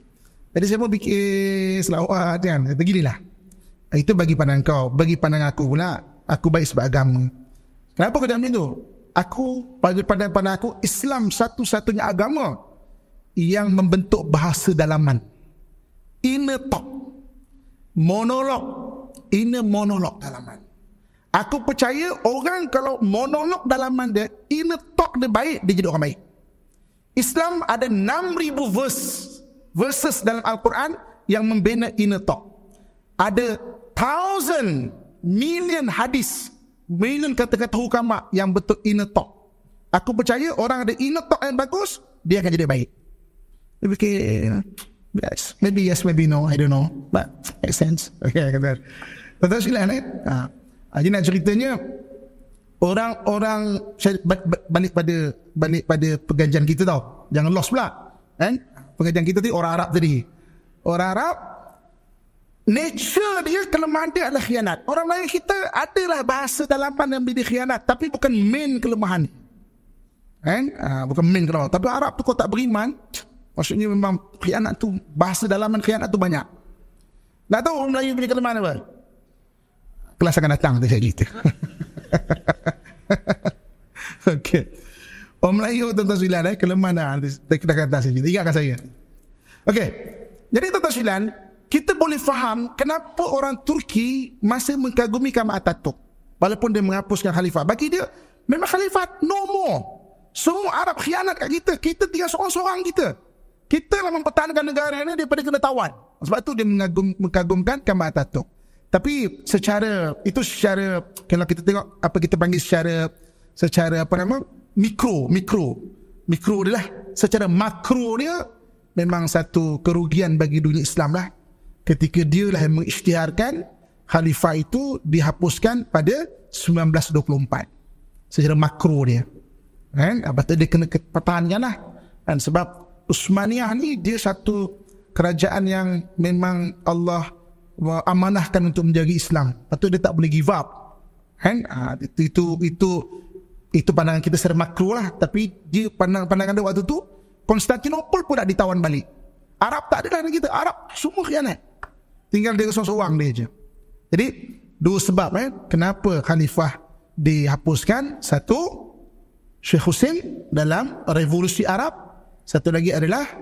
Jadi saya pun fikir selawat kan. Kata ginilah. Itu bagi pandang kau. Bagi pandang aku pula, aku baik sebab agama. Kenapa kau macam tu? pada aku, Islam satu-satunya agama yang membentuk bahasa dalaman. Inner talk, inner monolog dalaman. Aku percaya orang kalau monolog dalaman dia, inner talk dia baik, dia jadi orang baik. Islam ada 6,000 verses dalam Al-Quran yang membina inner talk. Ada 1,000 million hadis, million kata-kata hukama yang betul inner talk. Aku percaya orang ada inner talk yang bagus, dia akan jadi baik. Yes, maybe yes, maybe no, I don't know, but makes sense. Okay, kata. Betul silakan jadi nak ceritanya, orang saya balik pada pengajian kita tau. Jangan lost pula. Pengajian kita tadi orang Arab tadi. Orang Arab, nature dia, kelemahan dia adalah khianat. Orang lain kita adalah bahasa dalaman yang menjadi khianat, tapi bukan main kelemahan. Bukan main kelemahan. Tapi Arab tu kau tak beriman, maksudnya memang khianat tu, bahasa dalaman khianat tu banyak. Tak tahu orang Melayu punya kelemahan apa? Kelas akan datang nanti saya cerita. Okey. Orang Melayu tuan-tuan sekalian, kelemahan kita kata saya cerita. Ingatkan saya. Okey. Jadi tuan-tuan sekalian, kita boleh faham kenapa orang Turki masih mengagumi Kemal Atatürk walaupun dia menghapuskan khalifah. Bagi dia memang khalifah no more. Semua Arab khianat kat kita. Kita tinggal seorang-seorang kita. Kita lah mempertahankan negara ini daripada kena tawan. Sebab tu dia mengagumkan Kemal Atatürk. Tapi secara kalau kita tengok apa kita panggil secara apa nama mikro dia lah. Secara makro dia memang satu kerugian bagi dunia Islam lah, ketika dia lah yang mengisytiharkan khalifah itu dihapuskan pada 1924. Secara makro dia apa tu dia kena pertahankan lah. Dan sebab Utsmaniyah ni dia satu kerajaan yang memang Allah amanahkan untuk menjaga Islam. Patut dia tak boleh give up. Itu pandangan kita secara makro lah. Tapi dia pandangan dia waktu tu, Konstantinopel pun tak ditawan balik. Arab tak ada lah kita. Arab semua khianat. Tinggal dia seorang-seorang dia je. Jadi dua sebab kenapa khalifah dihapuskan. Satu, Syekh Hussein dalam revolusi Arab. Satu lagi adalah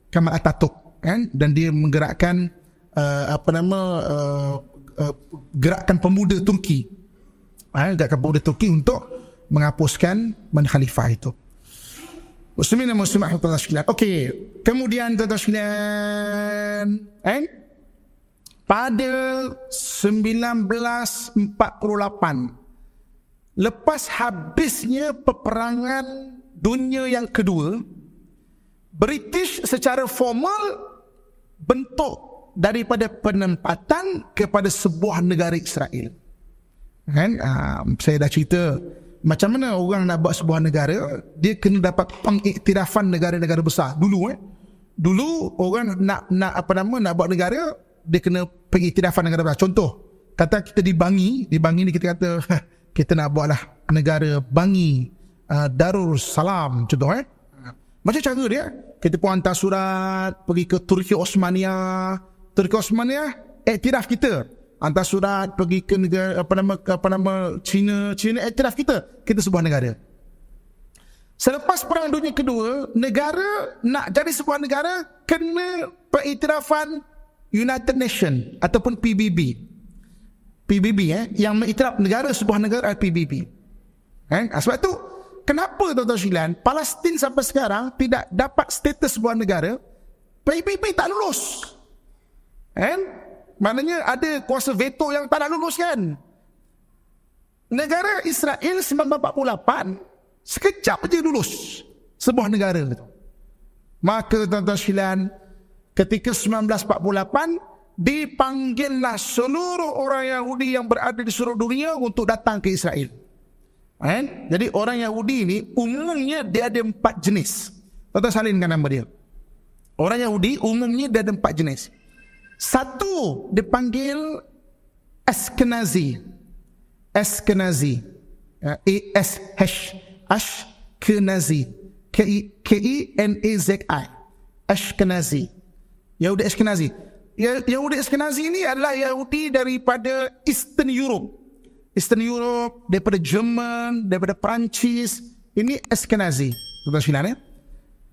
Kemal Atatürk, dan dia menggerakkan gerakan pemuda Turki. Gerakan pemuda Turki untuk menghapuskan khalifah itu. Muslimin dan muslimat tuan-tuan sekalian. Okey, kemudian tuan-tuan sekalian, pada 1948, lepas habisnya peperangan dunia yang kedua, British secara formal bentuk daripada penempatan kepada sebuah negara Israel. Saya dah cerita macam mana orang nak buat sebuah negara, dia kena dapat pengiktirafan negara-negara besar. Dulu orang nak buat negara, dia kena pengiktirafan negara besar. Contoh, kata kita di Bangi ni kita kata kita nak buatlah negara Bangi, Darul Salam contoh. Macam cara dia, kita pun hantar surat pergi ke Turki Osmaniyah, iktiraf kita. Hantar surat pergi ke negara China iktiraf kita sebuah negara. Selepas Perang Dunia Kedua, negara nak jadi sebuah negara kena pengiktirafan United Nations ataupun PBB. Yang mengiktiraf sebuah negara PBB. Sebab tu kenapa tuan-tuan sekalian, Palestin sampai sekarang tidak dapat status sebuah negara? PBB tak lulus. Maknanya ada kuasa veto yang tak nak lulus kan. Negara Israel 1948 sekejap je lulus sebuah negara itu. Maka tuan-tuan sekalian, ketika 1948 dipanggillah seluruh orang Yahudi yang berada di seluruh dunia untuk datang ke Israel. Jadi orang Yahudi ni umumnya dia ada 4 jenis. Tuan-tuan salinkan nama dia. Orang Yahudi umumnya dia ada 4 jenis. Satu dipanggil Ashkenazi. Ashkenazi. Ashkenazi. K-E-N-A-Z-I. Ashkenazi. Yahudi Ashkenazi. Yahudi Ashkenazi ini adalah Yahudi daripada Eastern Europe. Eastern Europe, daripada Jerman, daripada Perancis. Ini Ashkenazi, tuan-tuan sekalian ya.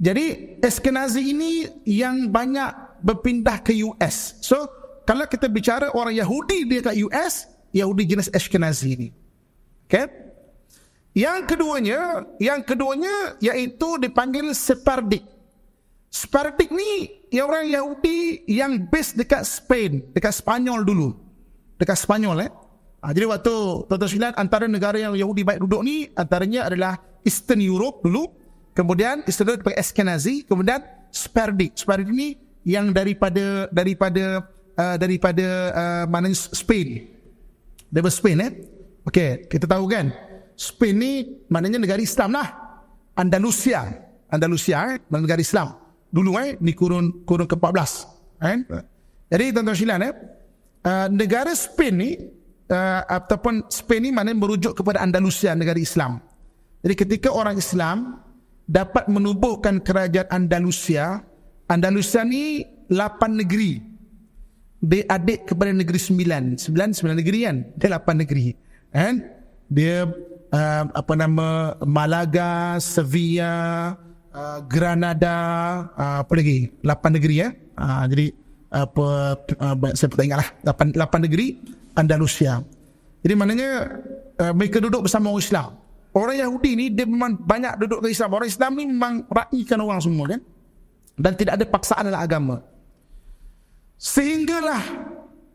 Jadi Ashkenazi ini yang banyak berpindah ke US. So kalau kita bicara orang Yahudi dia kat US, Yahudi jenis Ashkenazi ini. Okay? Yang keduanya iaitu dipanggil Sephardic. Sephardic ni orang Yahudi yang base dekat Spain, dekat Spanyol dulu. Dekat Spanyol jadi waktu tuan-tuan sekalian, antara negara yang Yahudi baik duduk ni antaranya adalah Eastern Europe dulu, kemudian Eastern Europe dipanggil Ashkenazi, kemudian Sephardic. Sephardic ni yang daripada mana Spain. Daripada Spain okey, kita tahu kan Spain ni maknanya negara Islam lah. Andalusia negara Islam dulu ni kurun ke-14 Jadi tuan-tuan sekalian negara Spain ni ataupun Spain ni maknanya merujuk kepada Andalusia, negara Islam. Jadi ketika orang Islam dapat menubuhkan kerajaan Andalusia ni 8 negeri. Dia adik kepada negeri 9 negeri kan. Dia 8 negeri. Dia Malaga, Sevilla, Granada, apa lagi? 8 negeri jadi saya tak ingatlah. 8 negeri Andalusia. Jadi maknanya mereka duduk bersama orang Islam. Orang Yahudi ni dia memang banyak duduk ke Islam. Orang Islam ni memang raihkan orang semua kan. Dan tidak ada paksaan dalam agama. Sehinggalah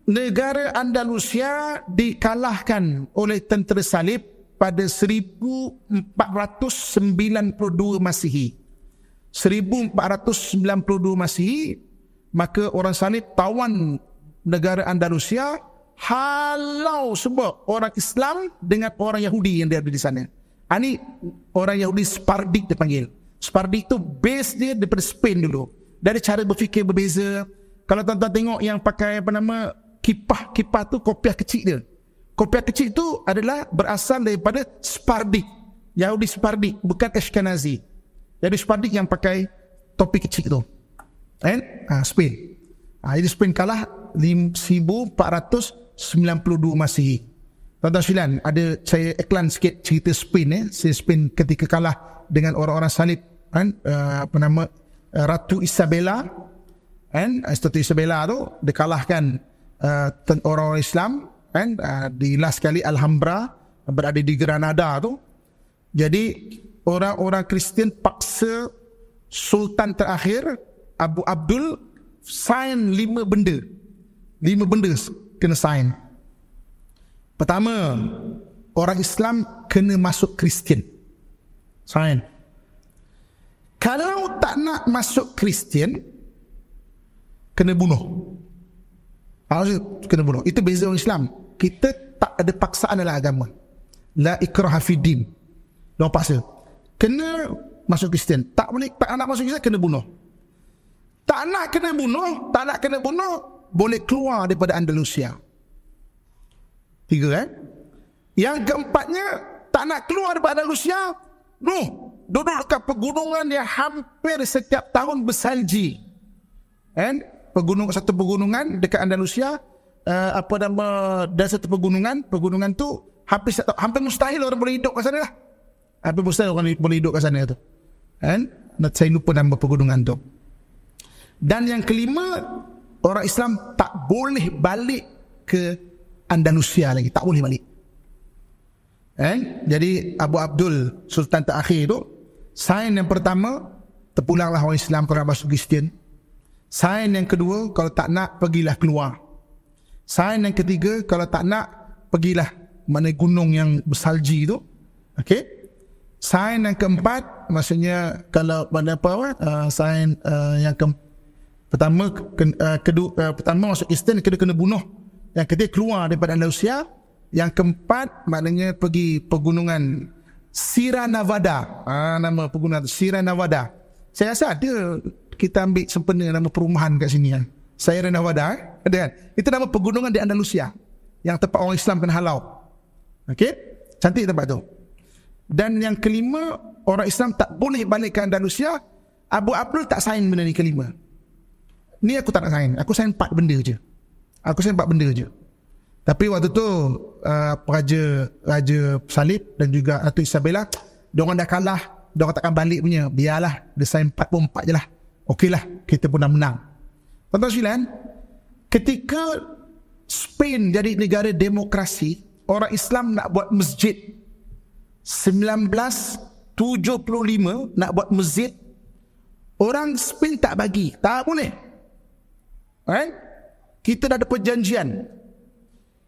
negara Andalusia dikalahkan oleh tentera salib pada 1492 Masihi. 1492 Masihi, maka orang salib tawan negara Andalusia, halau semua orang Islam dengan orang Yahudi yang ada di sana. Ini orang Yahudi Sephardic dipanggil. Sephardic tu base dia daripada Spain dulu. Dari cara berfikir berbeza. Kalau tuan-tuan tengok yang pakai kipah tu kopiah kecil dia. Kopiah kecil tu adalah berasal daripada Sephardic. Yahudi Sephardic, bukan Ashkenazi. Jadi Sephardic yang pakai topi kecil tu. Spain. Jadi Spain kalah 1492 Masihi. Tuan-tuan sekalian, ada saya iklan sikit cerita Spain Spain ketika kalah dengan orang-orang salib Ratu Isabella. Ratu Isabella tu dikalahkan orang-orang Islam di last kali Alhambra, berada di Granada tu. Jadi orang-orang Kristian paksa Sultan terakhir Abu Abdul sign 5 benda. 5 benda kena sign. Pertama, orang Islam kena masuk Kristian. Sign. Kalau tak nak masuk Kristian, kena bunuh. Kena bunuh. Itu beza orang Islam. Kita tak ada paksaan dalam agama. La ikraha fi din. Dia paksa. Kena masuk Kristian. Tak nak masuk Kristian, kena bunuh. Tak nak kena bunuh, boleh keluar daripada Andalusia. 3 Yang keempatnya, tak nak keluar daripada Andalusia, duduk dekat pegunungan yang hampir setiap tahun bersalji. Satu pegunungan dekat Andalusia, dan satu pegunungan tu hampir mustahil orang boleh hidup kat sana lah. Hampir mustahil orang boleh hidup kat sana tu. Saya lupa nama pegunungan tu. Dan yang kelima, orang Islam tak boleh balik ke Andalusia lagi, tak boleh balik. Jadi Abu Abdul Sultan terakhir tu, sign yang pertama, terpulanglah orang Islam kalau masuk Kristian. Sign yang kedua, kalau tak nak, pergilah keluar. Sign yang ketiga, kalau tak nak, pergilah mana gunung yang bersalji tu. Okey. Sign yang keempat, maksudnya kalau mana sign yang pertama masuk Kristian, kedua kena bunuh. Yang ketiga keluar daripada Andalusia. Yang keempat maknanya pergi pegunungan Sierra Nevada. Nama pegunungan Sierra Nevada. Saya rasa ada, kita ambil sempena nama perumahan kat sini Sierra Nevada ada kan? Itu nama pegunungan di Andalusia yang tempat orang Islam kena halau. Okey? Cantik tempat tu. Dan yang kelima, orang Islam tak boleh balik ke Andalusia. Abu Abdul tak sign benda ni kelima. Ni aku tak nak sign. Aku sign 4 benda je. Tapi waktu tu Raja Salib dan juga Ratu Isabella, diorang dah kalah, diorang takkan balik punya. Biarlah, dia sign 44 je lah. Okeylah, kita pun dah menang. Tuan-tuan sekalian, ketika Spain jadi negara demokrasi, orang Islam nak buat masjid 1975 nak buat masjid, orang Spain tak bagi, tak boleh. Kita dah ada perjanjian,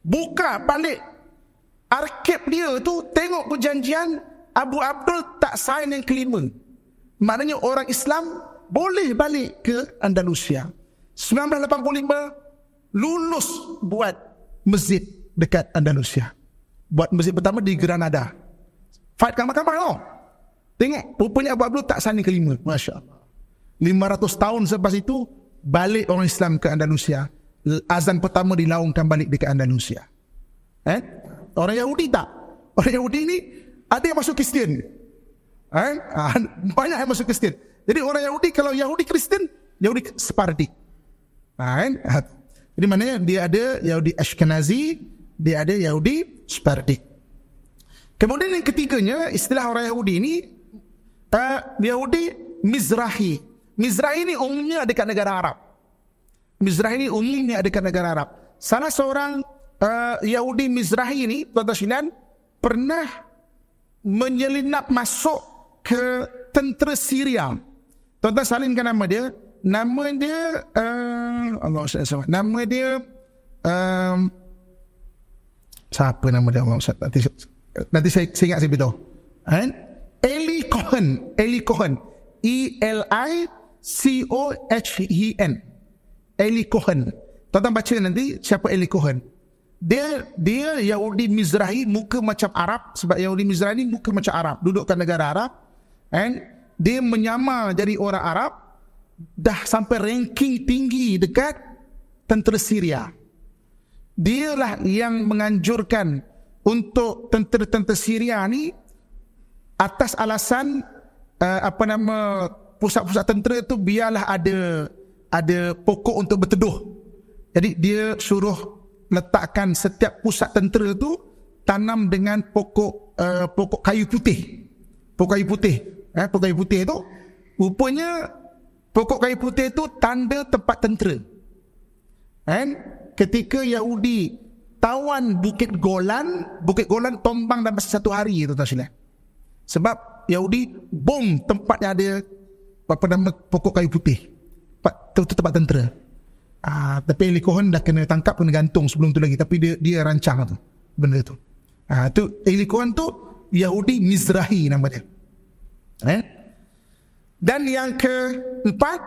buka balik arkib dia tu, tengok perjanjian, Abu Abdul tak sign yang kelima. Maknanya orang Islam boleh balik ke Andalusia. 1985 lulus buat masjid dekat Andalusia. Buat masjid pertama di Granada. Fight kat mahkamah tau. Tengok, rupanya Abu Abdul tak sign yang kelima. Masya Allah. 500 tahun selepas itu, balik orang Islam ke Andalusia. Azan pertama dilaungkan balik dekat Andalusia. Orang Yahudi tak. Orang Yahudi ni ada yang masuk Kristian. Banyak yang masuk Kristian. Jadi orang Yahudi, kalau Yahudi Kristian, Yahudi Sephardi. Jadi maknanya dia ada Yahudi Ashkenazi, dia ada Yahudi Sephardi. Kemudian yang ketiganya, istilah orang Yahudi ini, Yahudi Mizrahi. Mizrahi ini umumnya ada dekat negara Arab. Mizrahi ini umumnya ada dekat negara Arab. Salah seorang Yahudi Mizrahi ini, tuan-tuan sekalian, pernah menyelinap masuk ke tentera Syria. Tuan-tuan salinkan nama dia. Nama dia nama dia siapa nama dia Allah Ustaz? Nanti saya ingat saya beritahu. Eli Cohen. Eli Cohen. E-L-I-C-O-H-E-N. Eli Cohen. Tuan-tuan baca nanti siapa Eli Cohen. Dia Yahudi Mizrahi, muka macam Arab. Sebab Yahudi Mizrahi ni muka macam Arab, duduk kat negara Arab. Dia menyamar jadi orang Arab, dah sampai ranking tinggi dekat tentera Syria. Dialah yang menganjurkan untuk tentera-tentera Syria ni, atas alasan pusat-pusat tentera tu biarlah ada pokok untuk berteduh. Jadi dia suruh letakkan setiap pusat tentera tu tanam dengan pokok kayu putih. Pokok kayu putih. Pokok kayu putih tu rupanya pokok kayu putih tu tanda tempat tentera. Ketika Yahudi tawan Bukit Golan tombang dalam masa 1 hari, tuan-tuan sekalian. Sebab Yahudi bom tempatnya ada nama pokok kayu putih. Tempat tentera. Tapi Eli Cohen dah kena tangkap, kena gantung sebelum tu lagi. Tapi dia rancang tu benda tu. Tu Eli Cohen tu Yahudi Mizrahi nama dia. Dan yang keempat,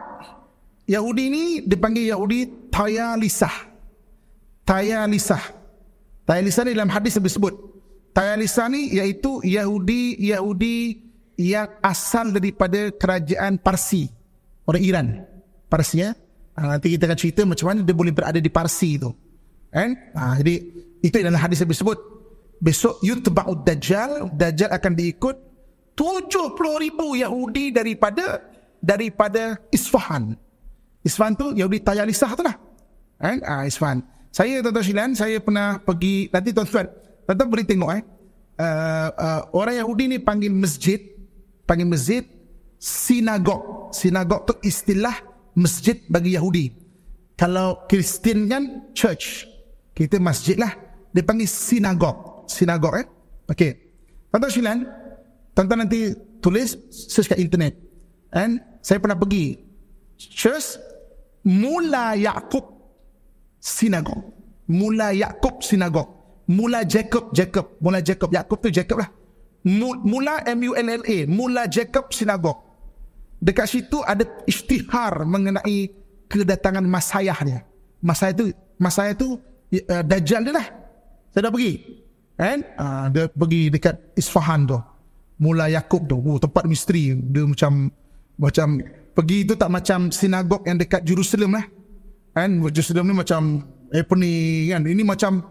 Yahudi ni dipanggil Yahudi Tayalisah. Tayalisah ni dalam hadis disebut. Tayalisah ni iaitu Yahudi yang asal daripada kerajaan Parsi, orang Iran. Parsi ya. Nanti kita akan cerita macam mana dia boleh berada di Parsi tu. Jadi itu dalam hadis disebut. Besok yutba'ud Dajjal akan diikut 70,000 Yahudi daripada Isfahan. Isfahan tu Yahudi Tayalisah tu lah. Isfahan. Saya, tuan-tuan sekalian, saya pernah pergi, nanti tuan-tuan boleh tengok orang Yahudi ni panggil masjid sinagog. Sinagog tu istilah masjid bagi Yahudi. Kalau Kristian kan church, kita masjid lah. Dia panggil sinagog. Okey. Tuan-tuan sekalian, tuan-tuan nanti tulis, search kat internet. Saya pernah pergi church Mula Yaqub Sinagog. Mula Yaqub Sinagog. Mula Jacob. Yaqub tu Jacob lah. Mula M-U-L-L-A. Mula Jacob Sinagog. Dekat situ ada isytihar mengenai kedatangan Masayah dia. Masayah tu Dajjal dia lah. Saya dah pergi. Dia pergi dekat Isfahan tu. Mula Yaqub tu. Tempat misteri. Dia macam pergi tu tak macam sinagog yang dekat Jerusalem lah. Jerusalem ni macam ni kan. Ini macam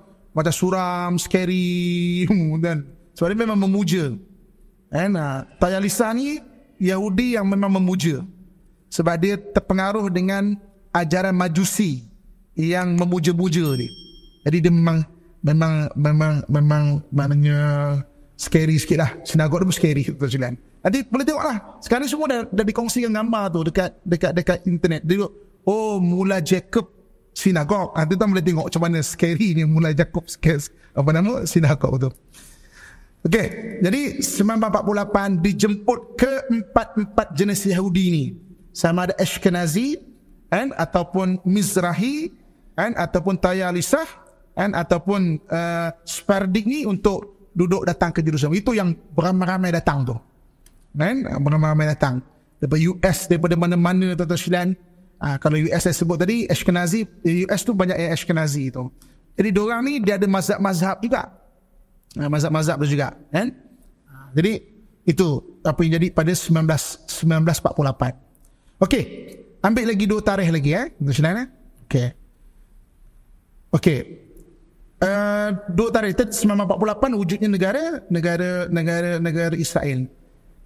suram, scary dan sebab dia memang memuja. Tayalisah ni Yahudi yang memang memuja. Sebab dia terpengaruh dengan ajaran Majusi yang memuja-muja dia. Jadi dia memang memang maknanya scary sikit lah. Sinagog tu pun scary, tuan-tuan. Nanti boleh tengok lah. Sekarang semua dah dikongsikan gambar tu dekat internet. Dia tengok, oh Mullah Jacob sinagog. Nanti tuan boleh tengok macam mana scary ni Mullah Jacob sinagog tu. Okey, jadi 1948 dijemput ke empat jenis Yahudi ni. Sama ada Ashkenazi ataupun Mizrahi ataupun Tayalisah ataupun Sephardic ni untuk duduk datang ke Jerusalem. Itu yang beramai-ramai datang tu. Beramai-ramai datang daripada US, daripada mana-mana, tuan-tuan sekalian. Kalau US saya sebut tadi Ashkenazi, US tu banyak yang Ashkenazi tu. Jadi diorang ni dia ada mazhab-mazhab juga. Mazhab-mazhab tu juga, kan? Jadi itu apa yang jadi pada 1948. Okey, ambil lagi 2 tarikh lagi, tuan-tuan sekalian. Okey. 2 tarikh itu 1948 wujudnya negara Israel.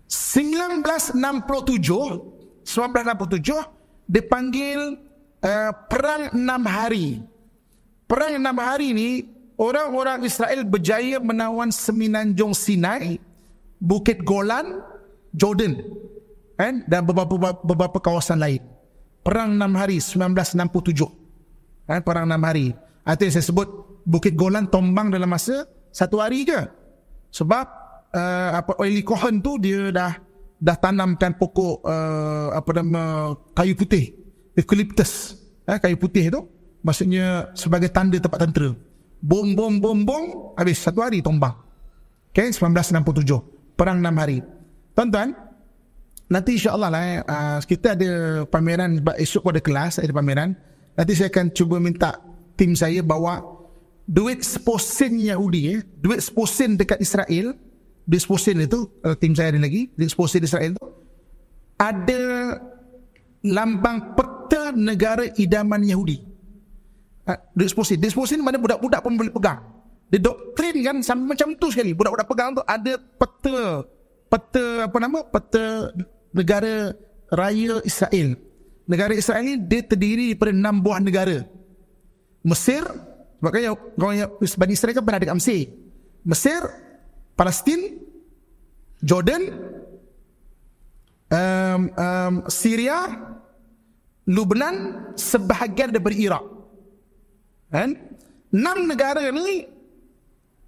1967 dipanggil Perang 6 Hari. Perang 6 Hari ni orang-orang Israel berjaya menawan Semenanjung Sinai, Bukit Golan, Jordan, dan beberapa kawasan lain. Perang 6 Hari 1967. Perang 6 Hari. Itu yang saya sebut Bukit Golan tombang dalam masa 1 hari je. Sebab Eli Cohen tu dia dah tanamkan pokok kayu putih, eucalyptus, kayu putih tu, maksudnya sebagai tanda tempat tentera. Bom, habis 1 hari tombang. 1967, perang 6 hari. Tuan-tuan, nanti insya-Allah lah kita ada pameran, esok pada kelas ada pameran. Nanti saya akan cuba minta tim saya bawa duit seposen Yahudi, duit seposen dekat Israel. Duit seposen itu, tim saya ada lagi, duit seposen Israel tu ada lambang peta negara idaman Yahudi. Duit seposen mana budak-budak pun boleh pegang. Dia doktrin kan sama macam tu sekali. Budak-budak pegang tu ada peta negara raya Israel. Negara Israel ni dia terdiri daripada 6 buah negara. Mesir, sebabkan Bani Israel kan pernah dekat Mesir. Mesir, Palestin, Jordan, Syria, Lebanon, sebahagian daripada Iraq. 6 negara ni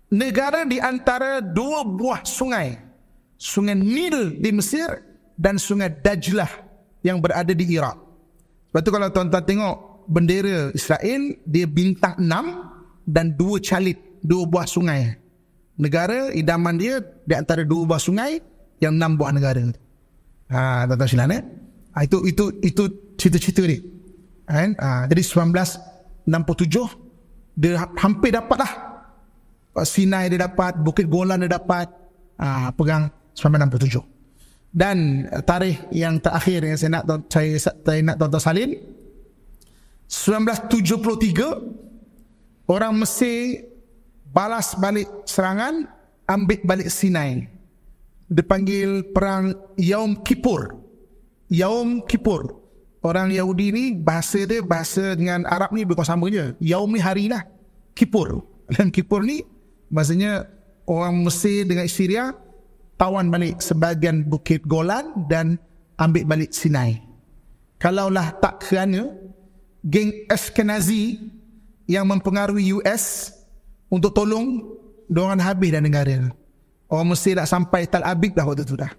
negara di antara 2 buah sungai. Sungai Nil di Mesir dan Sungai Dajlah yang berada di Iraq. Sebab tu kalau tuan-tuan tengok bendera Israel, dia bintang 6 dan 2 calit, 2 buah sungai. Negara idaman dia di antara 2 buah sungai yang 6 buah negara. Tuan-tuan sekalian, itu cerita-cerita dia. Jadi 1967 dia hampir dapat lah. Sinai dia dapat, Bukit Golan dia dapat, pegang 1967. Dan tarikh yang terakhir yang saya nak tuan-tuan salin, 1973 orang Mesir balas balik serangan, ambil balik Sinai. Dipanggil perang Yaum Kippur. Yaum Kippur. Orang Yahudi ni bahasa dengan Arab ni bukan sama je. Yaum ni hari lah. Kippur. Dan Kippur ni maksudnya orang Mesir dengan Syria tawan balik sebahagian Bukit Golan dan ambil balik Sinai. Kalaulah tak kerana geng Ashkenazi yang mempengaruhi US untuk tolong, diorang habis dah negara. Orang Mesir tak sampai Tel Aviv dah waktu tu dah.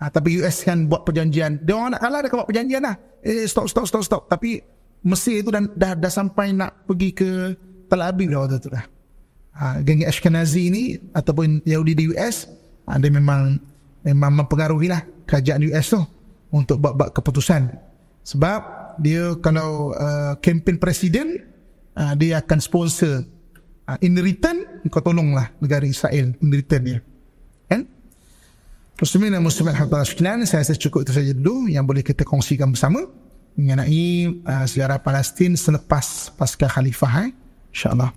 Tapi US kan buat perjanjian. Diorang nak kalah, dia buat perjanjian lah. Stop. Tapi Mesir tu dah sampai nak pergi ke Tel Aviv dah waktu tu dah. Geng Ashkenazi ni ataupun Yahudi di US, dia memang mempengaruhi lah kerajaan US tu untuk buat keputusan. Sebab dia kalau kempen presiden, dia akan sponsor. In return, kau tolonglah negara Israel. In return dia. Kan? Muslimin dan muslimat hadirin sekalian, saya rasa cukup itu saja dulu yang boleh kita kongsikan bersama mengenai sejarah Palestin selepas pasca khalifah, insya-Allah.